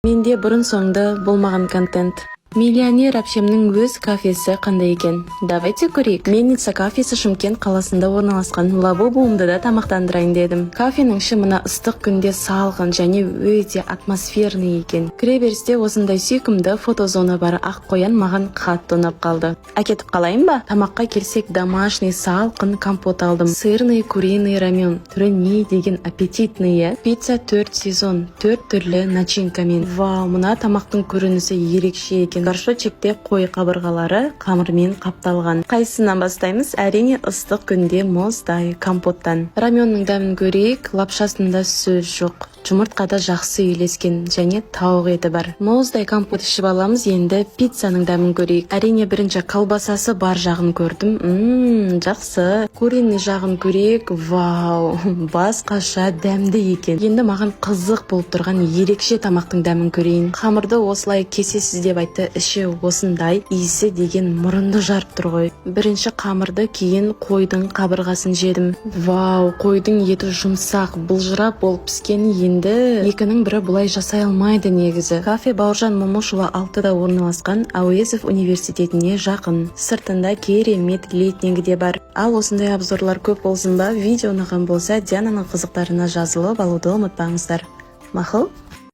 Менде бұрын-соңды болмаған контент. Миллионер әпшемнің өз кафесі қандай екен? Давайте көрейік. Менница кафесі Шымкент қаласында орналасқан. Лабо-буымды да тамақтандырайын дедім. Кафенің іші мына ыстық күнде салқын және өте атмосферный екен. Кіреберісте осындай сүйкімді фотозона бар. Ақ қоян маған қатты ұнап қалды. Әкетіп қалайын ба? Тамаққа келсек, домашний салқын компот алдым. Сырный, куриный рамен. Түрі не деген аппетитный. Пицца 4 сезон, 4 түрлі начинкамен. Вау, мына тамақтың көрінісі ерекше екен. Горшочекте қой қабырғалары қамырмен қапталған. Қайсынан бастаймыз? Әрине ыстық күнде мұздай компоттан. Раменнің дәмін көрейік. Лапшасында сөз жоқ. Жұмыртқада жақсы үйлескен және тауық еті бар. Мұздай компот ішіп аламыз, енді пиццаның дәмін көрейік. Әрине бірінші колбасасы бар жағын көрдім. Жақсы. Куриный жағын көрейік. Вау, басқаша дәмді екен. Енді маған қызық болып тұрған ерекше тамақтың дәмін көрейін. Қамырды осылай кесесіз деп айтты. Іші осындай, иісі деген мұрынды жарып тұр ғой. Бірінші қамырды, кейін қойдың қабырғасын жедім. Вау, қойдың еті жұмсақ, бұлжырап болып піскен. Енді екінің бірі бұлай жасай алмайды негізі. Кафе Бауыржан Момышұлы 6-да орналасқан, Әуезов университетіне жақын. Сыртында керемет лейтингі де бар. Ал осындай обзорлар көп болсын ба? Видео ұнаған болса, Диананың қызықтарына жазылып алуды ұмытпаңыздар. Мақұл?